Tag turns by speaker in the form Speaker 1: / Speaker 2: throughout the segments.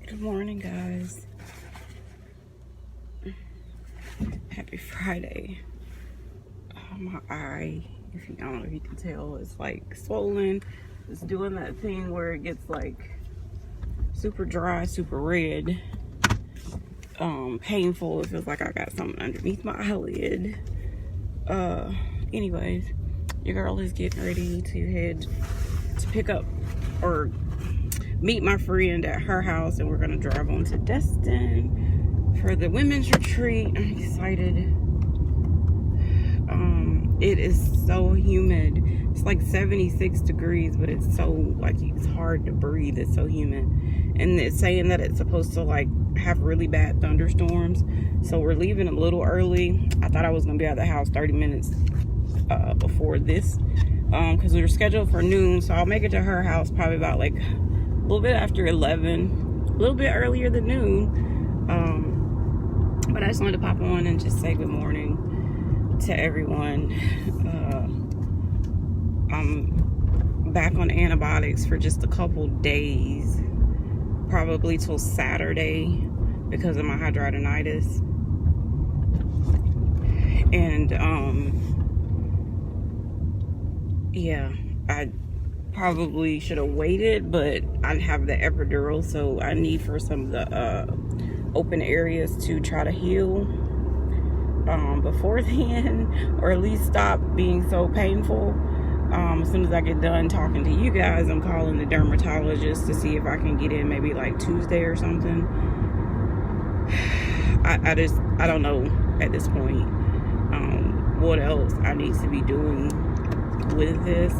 Speaker 1: Good morning, guys. Happy Friday. My eye, I don't know if you can tell, it's like swollen. It's doing that thing where it gets like super dry, super red, painful. It feels like I got something underneath my eyelid. Anyways, your girl is getting ready to head to pick up or meet my friend at her house, and we're gonna drive on to Destin for the women's retreat. I'm excited. It is so humid. It's like 76 degrees, but it's so like it's hard to breathe. It's so humid, and it's saying that it's supposed to like have really bad thunderstorms. So we're leaving a little early. I thought I was gonna be at the house 30 minutes before this, because we were scheduled for noon. So I'll make it to her house probably about like a little bit after 11, a little bit earlier than noon. But I just wanted to pop on and just say good morning to everyone. I'm back on antibiotics for just a couple days, probably till Saturday, because of my hidradenitis. And yeah, I probably should have waited, but I have the epidural, so I need for some of the open areas to try to heal before then, or at least stop being so painful. As soon as I get done talking to you guys, I'm calling the dermatologist to see if I can get in maybe like Tuesday or something. I don't know at this point what else I need to be doing with this.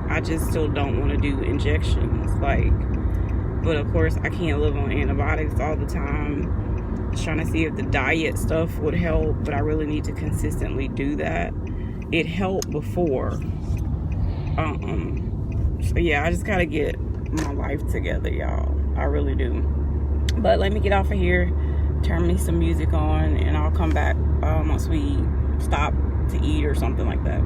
Speaker 1: I just still don't want to do injections, but of course I can't live on antibiotics all the time. Just trying to see if the diet stuff would help, but I really need to consistently do that. It helped before. So yeah, I just gotta get my life together, y'all. I really do. But let me get off of here, turn me some music on, and I'll come back once we stop to eat or something like that.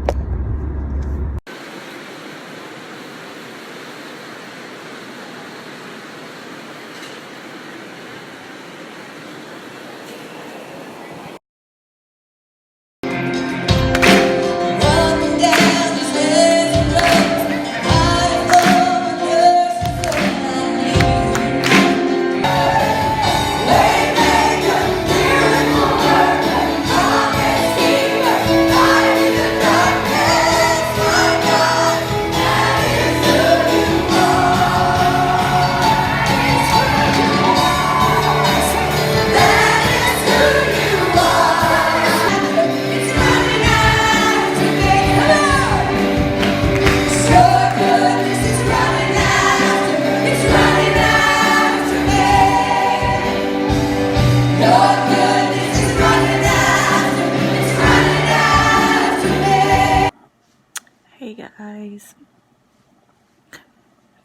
Speaker 1: Hey guys,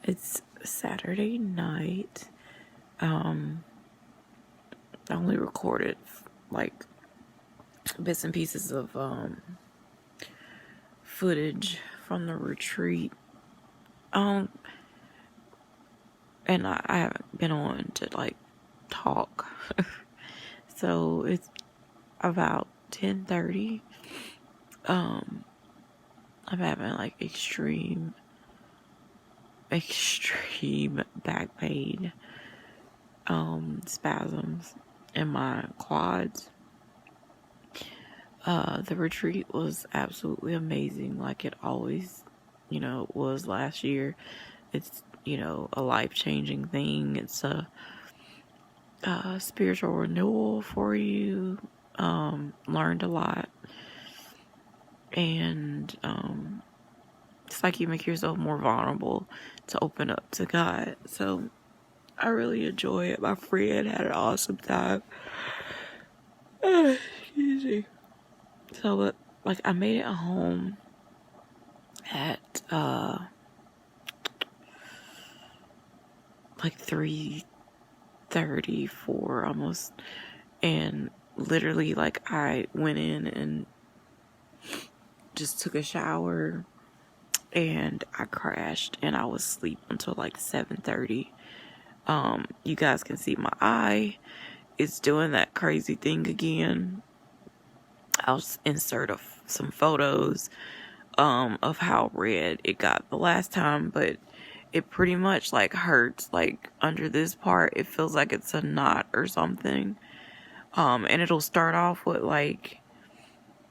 Speaker 1: it's Saturday night. I only recorded like bits and pieces of footage from the retreat, and I haven't been on to like talk. So it's about 10:30. I'm having like extreme back pain, spasms in my quads. The retreat was absolutely amazing, like it always, was last year. It's, a life-changing thing. It's a spiritual renewal for you. Learned a lot. And it's like you make yourself more vulnerable to open up to God. So I really enjoy it. My friend had an awesome time. Excuse me. So, like, I made it home at like 3:34 almost, and literally, like, I went in and just took a shower, and
Speaker 2: I crashed and I was asleep until like 7:30. You guys can see my eye. It's doing that crazy thing again. I'll insert some photos of how red it got the last time, but it pretty much like hurts like under this part. It feels like it's a knot or something. And it'll start off with like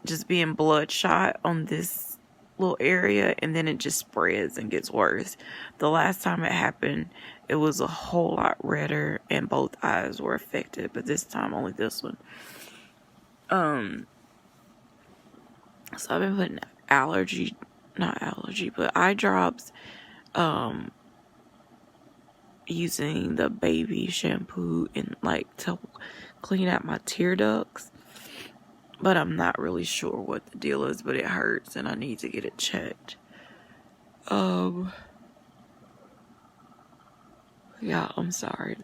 Speaker 2: just being bloodshot on this little area, and then it just spreads and gets worse. The last time it happened, it was a whole lot redder and both eyes were affected, but this time only this one. So I've been putting eye drops, using the baby shampoo and like to clean out my tear ducts. But I'm not really sure what the deal is, but it hurts and I need to get it checked. Yeah, I'm sorry,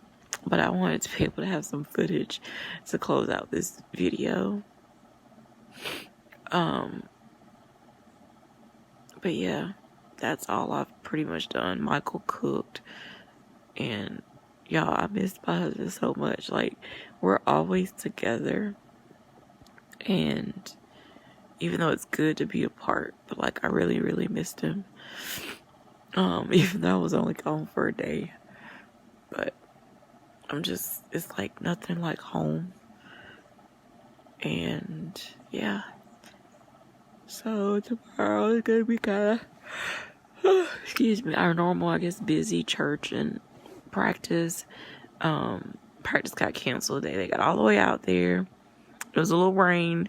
Speaker 2: but I wanted to be able to have some footage to close out this video. But yeah, that's all I've pretty much done. Michael cooked, and y'all, I miss my husband so much. Like, we're always together, and even though it's good to be apart, but like, I really, really missed him. Even though I was only gone for a day, but it's like nothing like home. And yeah, so tomorrow is gonna be kind of excuse me, our normal, I guess, busy church and practice. Practice got canceled today. They got all the way out there. It was a little rain.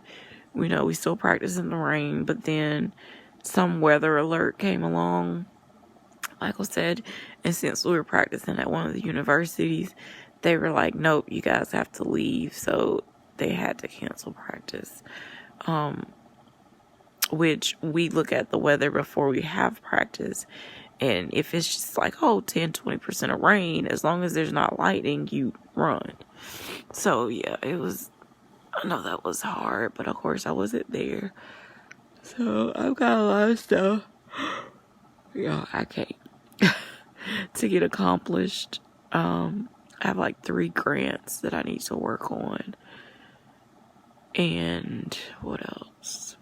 Speaker 2: We still practice in the rain, but then some weather alert came along, Michael said, and since we were practicing at one of the universities, they were like, nope, you guys have to leave. So they had to cancel practice. Which we look at the weather before we have practice, and if it's just like 10-20% of rain, as long as there's not lightning, you run. So yeah, I know that was hard, but of course I wasn't there, so I've got a lot of stuff I can't to get accomplished. I have like 3 grants that I need to work on, and what else?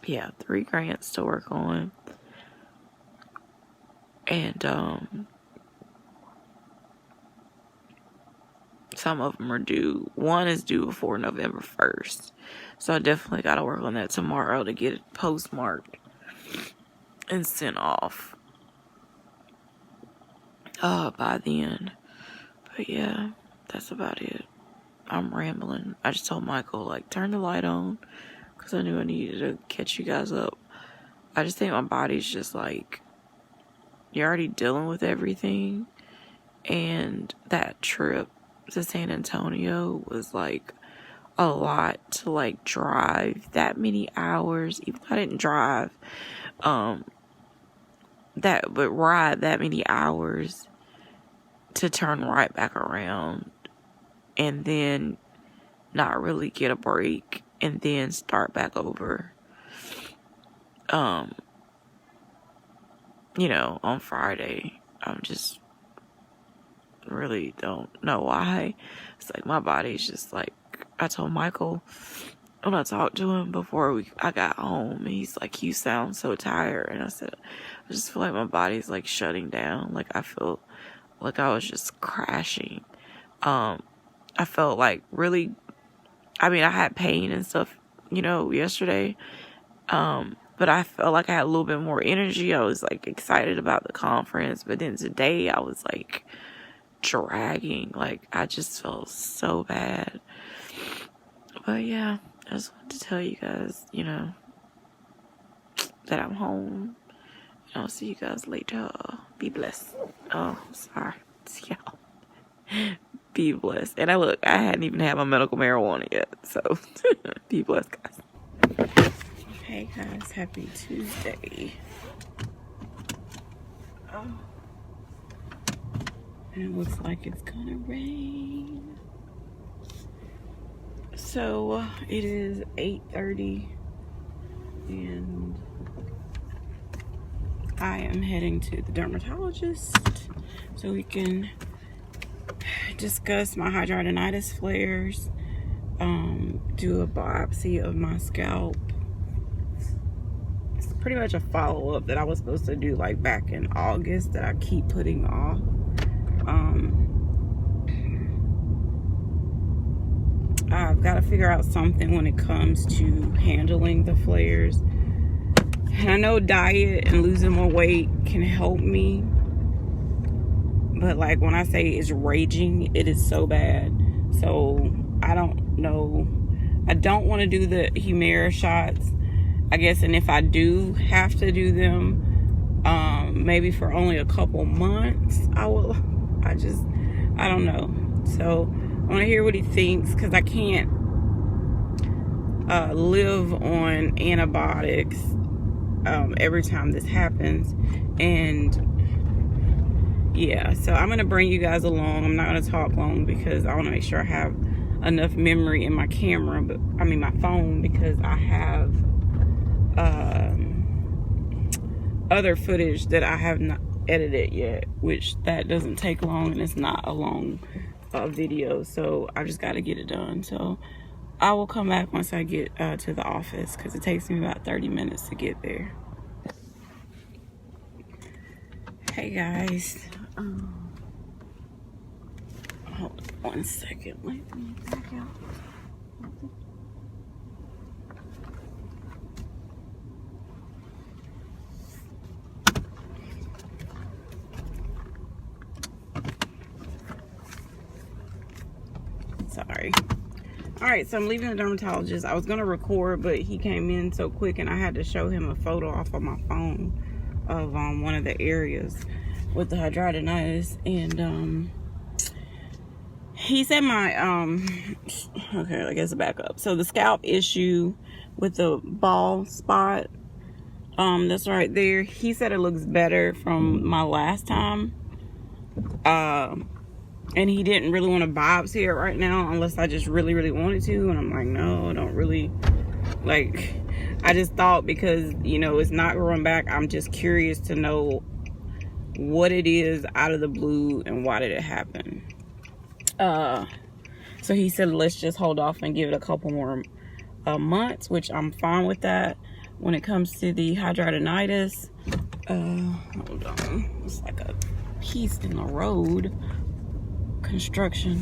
Speaker 2: Yeah, 3 grants to work on. And some of them are due. One is due before November 1st. So I definitely got to work on that tomorrow to get it postmarked and sent off by then. But yeah, that's about it. I'm rambling. I just told Michael, like, turn the light on, because I knew I needed to catch you guys up. I just think my body's just like, you're already dealing with everything, and that trip to San Antonio was like a lot to like drive that many hours. Even though I didn't drive, but ride that many hours to turn right back around and then not really get a break and then start back over. On Friday, I'm just really don't know why. It's like my body's just like, I told Michael when I talked to him before I got home, and he's like, you sound so tired. And I said, I just feel like my body's like shutting down. Like I feel like I was just crashing. I felt like really, I had pain and stuff, yesterday. But I felt like I had a little bit more energy. I was like excited about the conference, but then today I was like dragging. Like I just felt so bad. But yeah, I just wanted to tell you guys, that I'm home. And I'll see you guys later. Be blessed. Oh, sorry. Y'all. Be blessed. And I hadn't even had my medical marijuana yet. So be blessed, guys. Hey guys, happy Tuesday. Oh. And it looks like it's gonna rain. So it is 8:30
Speaker 1: and I am heading to the dermatologist so we can discuss my hidradenitis flares, do a biopsy of my scalp. It's pretty much a follow-up that I was supposed to do like back in August that I keep putting off. I've got to figure out something when it comes to handling the flares. And I know diet and losing more weight can help me. But like when I say it's raging, it is so bad. So I don't know. I don't want to do the Humira shots, I guess. And if I do have to do them, maybe for only a couple months, I will. I don't know. So I want to hear what he thinks, because I can't live on antibiotics every time this happens. And yeah, so I'm gonna bring you guys along. I'm not gonna talk long because I want to make sure I have enough memory in my camera, but I mean my phone, because I have other footage that I have not edited yet, which that doesn't take long, and it's not a long video, so I just got to get it done. So I will come back once I get to the office, because it takes me about 30 minutes to get there. Hey guys, hold on 1 second, let me back out. Sorry. All right, so I'm leaving the dermatologist. I was gonna record, but he came in so quick and I had to show him a photo off of my phone of one of the areas with the hidradenitis. And he said my okay, I guess back up. So the scalp issue with the bald spot, that's right there, he said it looks better from my last time. And he didn't really want to biopsy it right now unless I just really, really wanted to. And I'm like, no, I don't really. Like, I just thought, because, you know, it's not growing back, I'm just curious to know what it is out of the blue and why did it happen. So he said, let's just hold off and give it a couple more months, which I'm fine with that. When it comes to the hidradenitis, hold on. It's like a piece in the road. Construction.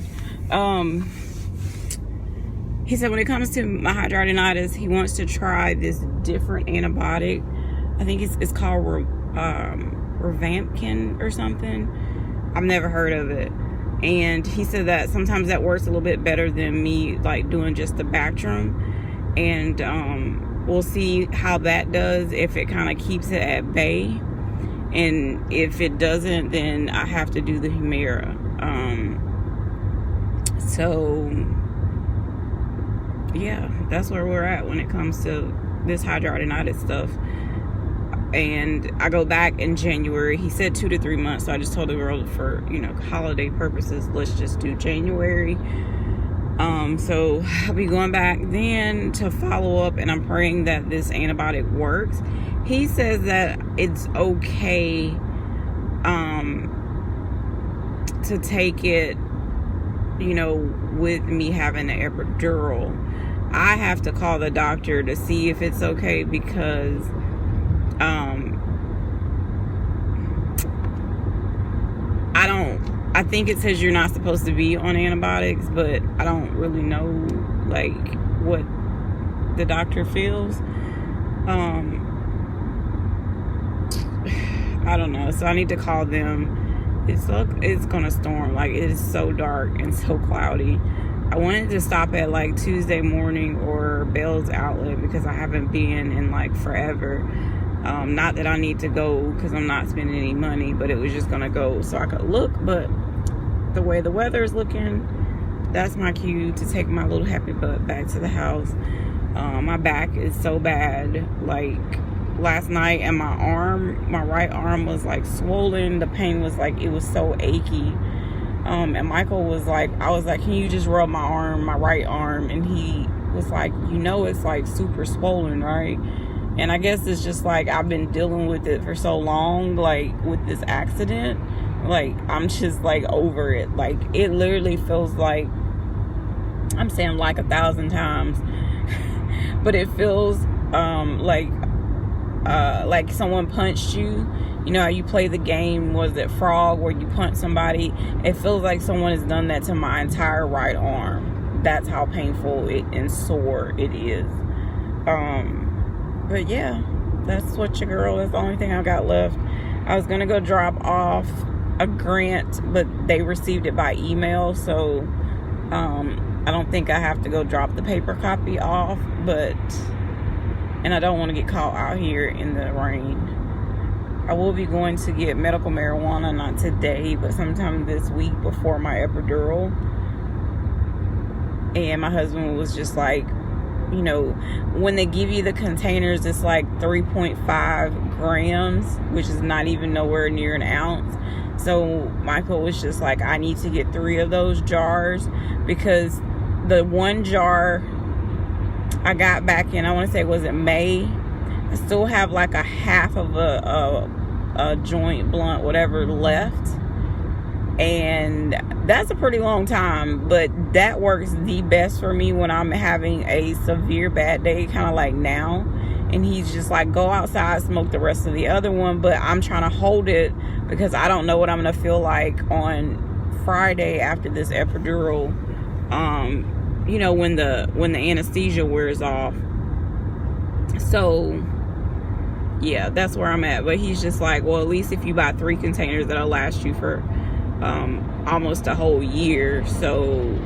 Speaker 1: He said when it comes to my hidradenitis, he wants to try this different antibiotic. I think it's called Rivampin or something. I've never heard of it. And he said that sometimes that works a little bit better than me like doing just the Bactrim. And we'll see how that does, if it kind of keeps it at bay. And if it doesn't, then I have to do the Humira. So yeah, that's where we're at when it comes to this hidradenitis stuff. And I go back in January. He said 2 to 3 months, so I just told the girl, for, you know, holiday purposes, let's just do January. So I'll be going back then to follow up, and I'm praying that this antibiotic works. He says that it's okay to take it, you know, with me having an epidural. I have to call the doctor to see if it's okay, because I think it says you're not supposed to be on antibiotics, but I don't really know like what the doctor feels. I don't know, so I need to call them. It's gonna storm. Like, it is so dark and so cloudy. I wanted to stop at like Tuesday morning or Bell's Outlet, because I haven't been in like forever. Not that I need to go, because I'm not spending any money, but it was just gonna go so I could look. But the way the weather is looking, that's my cue to take my little happy butt back to the house. My back is so bad. Like last night, and my right arm was like swollen. The pain was like, it was so achy. And Michael was like, I was like, can you just rub my right arm? And he was like, you know, it's like super swollen, right? And I guess it's just like I've been dealing with it for so long, like with this accident. Like, I'm just like over it. Like, it literally feels like, I'm saying like 1,000 times, but it feels like someone punched you. You know how you play the game, was it Frog, where you punch somebody? It feels like someone has done that to my entire right arm. That's how painful it and sore it is. But yeah, that's what your girl, that's the only thing I got left. I was gonna go drop off a grant, but they received it by email, so I don't think I have to go drop the paper copy off, and I don't want to get caught out here in the rain. I will be going to get medical marijuana, not today, but sometime this week before my epidural. And my husband was just like, you know, when they give you the containers, it's like 3.5 grams, which is not even nowhere near an ounce. So Michael was just like, I need to get 3 of those jars, because the one jar I got back in, I want to say, was it May? I still have like a half of a joint, blunt, whatever left. And that's a pretty long time, but that works the best for me when I'm having a severe bad day, kind of like now. And he's just like, go outside, smoke the rest of the other one. But I'm trying to hold it because I don't know what I'm going to feel like on Friday after this epidural. You know, when the anesthesia wears off. So yeah, that's where I'm at. But he's just like, well, at least if you buy 3 containers, that'll last you for almost a whole year. So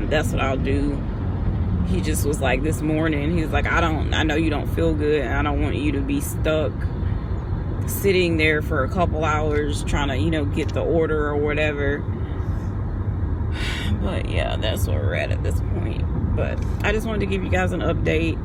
Speaker 1: that's what I'll do. He just was like this morning, he's like, I know you don't feel good, and I don't want you to be stuck sitting there for a couple hours trying to, you know, get the order or whatever. But yeah, that's where we're at this point. But I just wanted to give you guys an update.